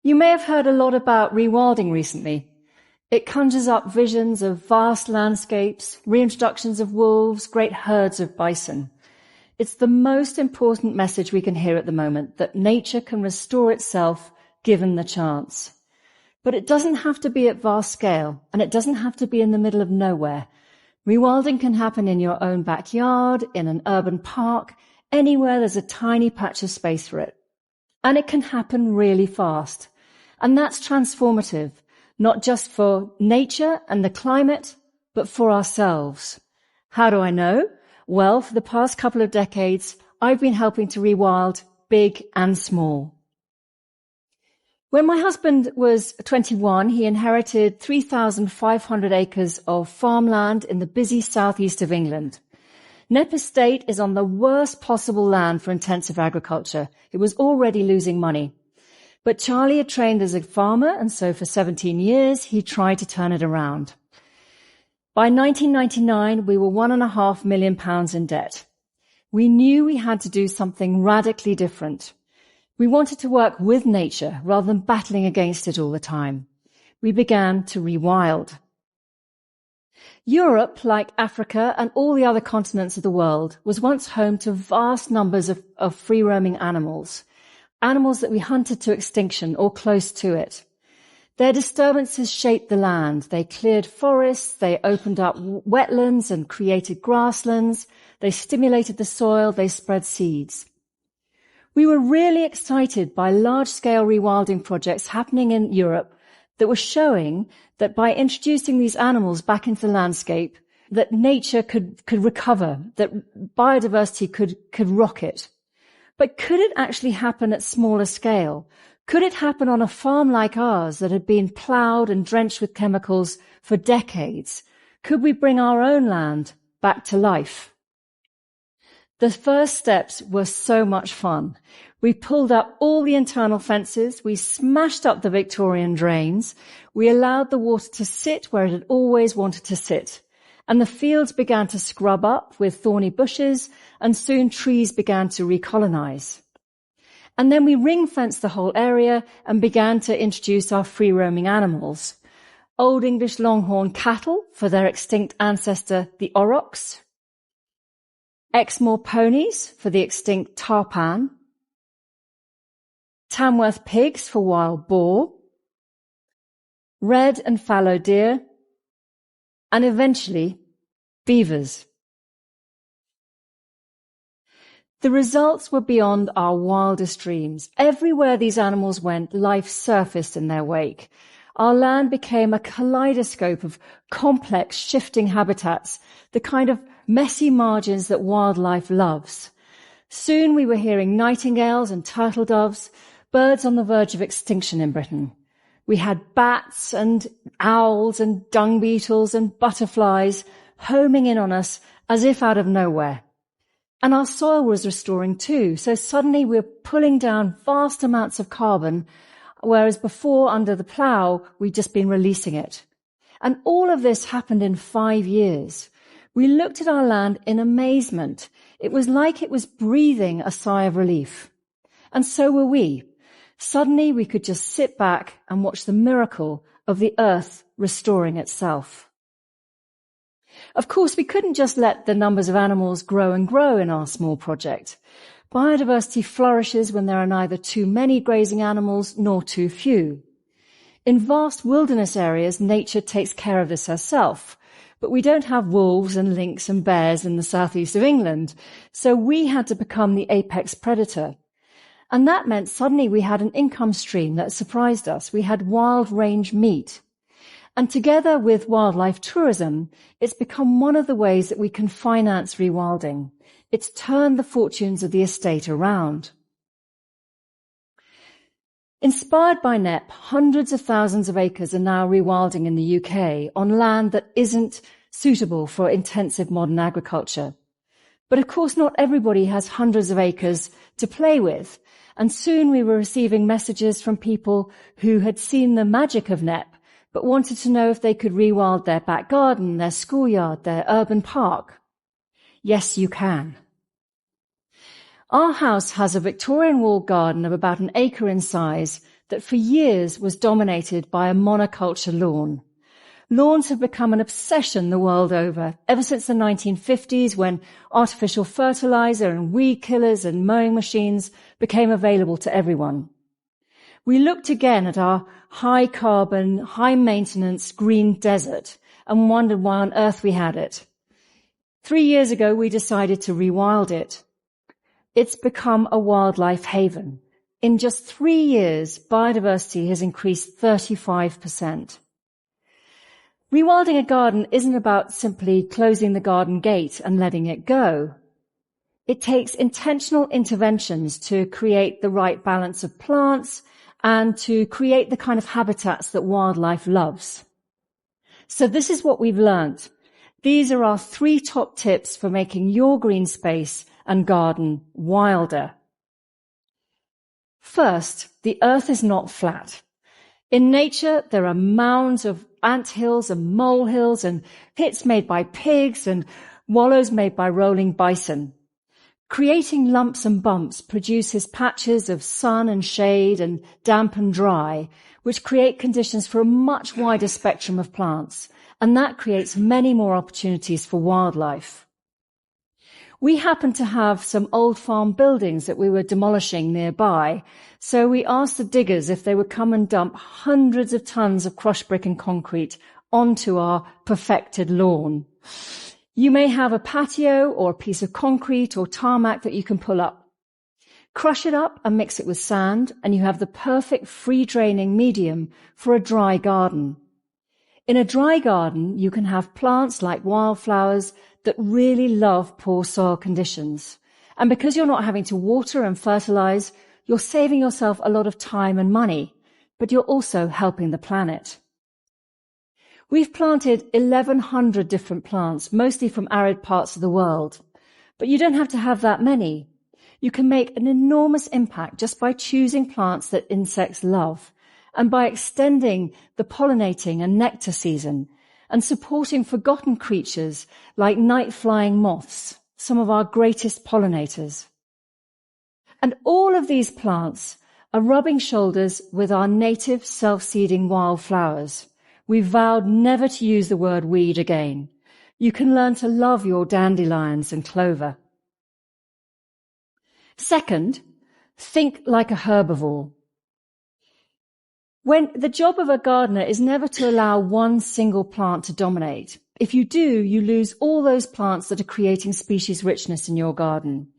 You may have heard a lot about rewilding recently. It conjures up visions of vast landscapes, reintroductions of wolves, great herds of bison. It's the most important message we can hear at the moment, that nature can restore itself given the chance. But it doesn't have to be at vast scale, and it doesn't have to be in the middle of nowhere. Rewilding can happen in your own backyard, in an urban park, anywhere there's a tiny patch of space for it. And it can happen really fast. And that's transformative, not just for nature and the climate, but for ourselves. How do I know? Well, for the past couple of decades, I've been helping to rewild big and small. When my husband was 21, he inherited 3,500 acres of farmland in the busy southeast of England. Knepp Estate is on the worst possible land for intensive agriculture. It was already losing money. But Charlie had trained as a farmer, and so for 17 years, he tried to turn it around. By 1999, we were £1.5 million in debt. We knew we had to do something radically different. We wanted to work with nature rather than battling against it all the time. We began to rewild. Europe, like Africa and all the other continents of the world, was once home to vast numbers of free-roaming animals that we hunted to extinction or close to it. Their disturbances shaped the land. They cleared forests, they opened up wetlands and created grasslands, they stimulated the soil, they spread seeds. We were really excited by large-scale rewilding projects happening in Europe that were showing that by introducing these animals back into the landscape, that nature could recover, that biodiversity could rocket. But could it actually happen at smaller scale? Could it happen on a farm like ours that had been ploughed and drenched with chemicals for decades? Could we bring our own land back to life? The first steps were so much fun. We pulled up all the internal fences, we smashed up the Victorian drains, we allowed the water to sit where it had always wanted to sit, and the fields began to scrub up with thorny bushes, and soon trees began to recolonize. And then we ring-fenced the whole area and began to introduce our free-roaming animals. Old English Longhorn cattle for their extinct ancestor, the aurochs. Exmoor ponies for the extinct tarpan. Tamworth pigs for wild boar. Red and fallow deer. And eventually, beavers. The results were beyond our wildest dreams. Everywhere these animals went, life surfaced in their wake. Our land became a kaleidoscope of complex, shifting habitats, the kind of messy margins that wildlife loves. Soon we were hearing nightingales and turtle doves, birds on the verge of extinction in Britain. We had bats and owls and dung beetles and butterflies homing in on us as if out of nowhere. And our soil was restoring too, so suddenly we were pulling down vast amounts of carbon, whereas before, under the plough, we'd just been releasing it. And all of this happened in 5 years. We looked at our land in amazement. It was like it was breathing a sigh of relief. And so were we. Suddenly we could just sit back and watch the miracle of the earth restoring itself. Of course, we couldn't just let the numbers of animals grow and grow in our small project. Biodiversity flourishes when there are neither too many grazing animals nor too few. In vast wilderness areas, nature takes care of this herself. But we don't have wolves and lynx and bears in the southeast of England, so we had to become the apex predator. And that meant suddenly we had an income stream that surprised us. We had wild range meat. And together with wildlife tourism, it's become one of the ways that we can finance rewilding. It's turned the fortunes of the estate around. Inspired by Knepp, hundreds of thousands of acres are now rewilding in the UK on land that isn't suitable for intensive modern agriculture. But of course, not everybody has hundreds of acres to play with. And soon we were receiving messages from people who had seen the magic of Knepp, but wanted to know if they could rewild their back garden, their schoolyard, their urban park. Yes, you can. Our house has a Victorian walled garden of about an acre in size that for years was dominated by a monoculture lawn. Lawns have become an obsession the world over, ever since the 1950s, when artificial fertilizer and weed killers and mowing machines became available to everyone. We looked again at our high-carbon, high-maintenance green desert and wondered why on earth we had it. 3 years ago, we decided to rewild it. It's become a wildlife haven. In just 3 years, biodiversity has increased 35%. Rewilding a garden isn't about simply closing the garden gate and letting it go. It takes intentional interventions to create the right balance of plants and to create the kind of habitats that wildlife loves. So this is what we've learned. These are our 3 top tips for making your green space and garden wilder. First, the earth is not flat. In nature, there are mounds of anthills and molehills and pits made by pigs and wallows made by rolling bison. Creating lumps and bumps produces patches of sun and shade and damp and dry, which create conditions for a much wider spectrum of plants, and that creates many more opportunities for wildlife. We happened to have some old farm buildings that we were demolishing nearby, so we asked the diggers if they would come and dump hundreds of tons of crushed brick and concrete onto our perfected lawn. You may have a patio or a piece of concrete or tarmac that you can pull up. Crush it up and mix it with sand, and you have the perfect free-draining medium for a dry garden. In a dry garden, you can have plants like wildflowers that really love poor soil conditions. And because you're not having to water and fertilize, you're saving yourself a lot of time and money, but you're also helping the planet. We've planted 1,100 different plants, mostly from arid parts of the world. But you don't have to have that many. You can make an enormous impact just by choosing plants that insects love, and by extending the pollinating and nectar season, and supporting forgotten creatures like night-flying moths, some of our greatest pollinators. And all of these plants are rubbing shoulders with our native self-seeding wildflowers. We vowed never to use the word weed again. You can learn to love your dandelions and clover. Second, think like a herbivore. When the job of a gardener is never to allow one single plant to dominate. If you do, you lose all those plants that are creating species richness in your garden.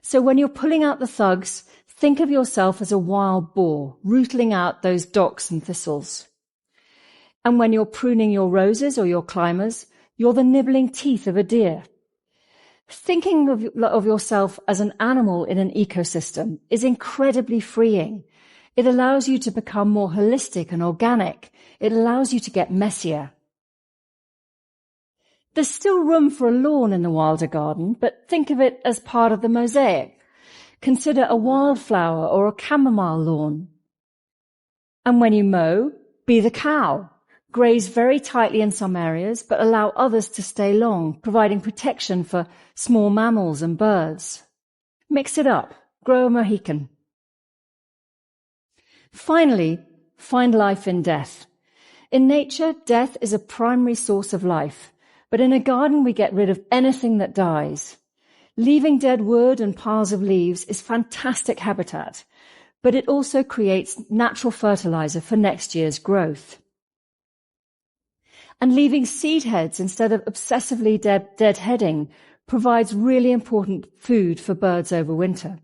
So when you're pulling out the thugs, think of yourself as a wild boar, rootling out those docks and thistles. And when you're pruning your roses or your climbers, you're the nibbling teeth of a deer. Thinking of yourself as an animal in an ecosystem is incredibly freeing. It allows you to become more holistic and organic. It allows you to get messier. There's still room for a lawn in the wilder garden, but think of it as part of the mosaic. Consider a wildflower or a chamomile lawn. And when you mow, be the cow. Graze very tightly in some areas, but allow others to stay long, providing protection for small mammals and birds. Mix it up. Grow a Mohican. Finally, find life in death. In nature, death is a primary source of life, but in a garden we get rid of anything that dies. Leaving dead wood and piles of leaves is fantastic habitat, but it also creates natural fertilizer for next year's growth. And leaving seed heads instead of obsessively deadheading provides really important food for birds over winter.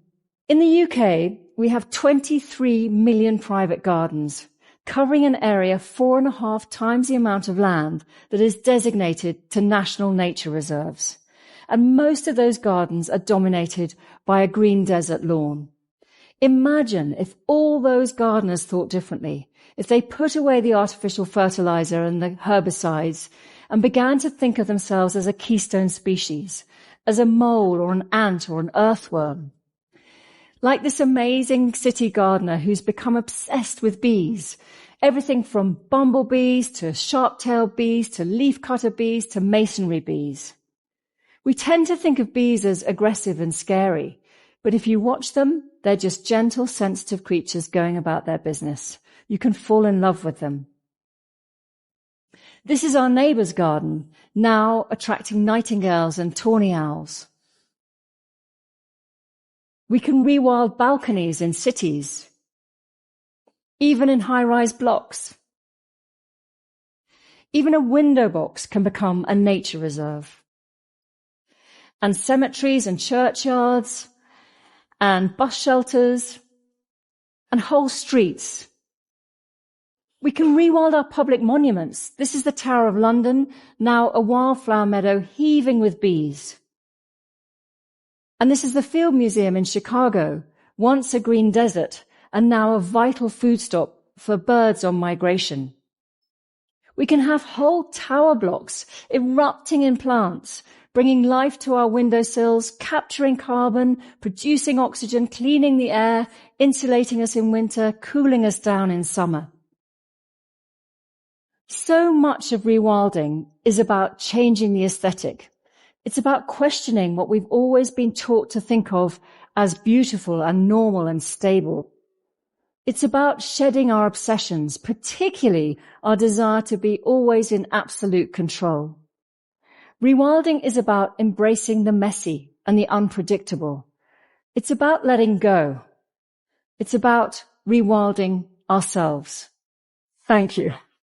In the UK, we have 23 million private gardens, covering an area 4.5 times the amount of land that is designated to national nature reserves. And most of those gardens are dominated by a green desert lawn. Imagine if all those gardeners thought differently, if they put away the artificial fertilizer and the herbicides and began to think of themselves as a keystone species, as a mole or an ant or an earthworm. Like this amazing city gardener who's become obsessed with bees, everything from bumblebees to sharp-tailed bees to leaf-cutter bees to masonry bees. We tend to think of bees as aggressive and scary, But if you watch them, they're just gentle, sensitive creatures going about their business. You can fall in love with them. This is our neighbour's garden, now attracting nightingales and tawny owls. We can rewild balconies in cities, even in high-rise blocks. Even a window box can become a nature reserve. And cemeteries and churchyards and bus shelters and whole streets. We can rewild our public monuments. This is the Tower of London, now a wildflower meadow heaving with bees. And this is the Field Museum in Chicago, once a green desert and now a vital food stop for birds on migration. We can have whole tower blocks erupting in plants, bringing life to our windowsills, capturing carbon, producing oxygen, cleaning the air, insulating us in winter, cooling us down in summer. So much of rewilding is about changing the aesthetic. It's about questioning what we've always been taught to think of as beautiful and normal and stable. It's about shedding our obsessions, particularly our desire to be always in absolute control. Rewilding is about embracing the messy and the unpredictable. It's about letting go. It's about rewilding ourselves. Thank you.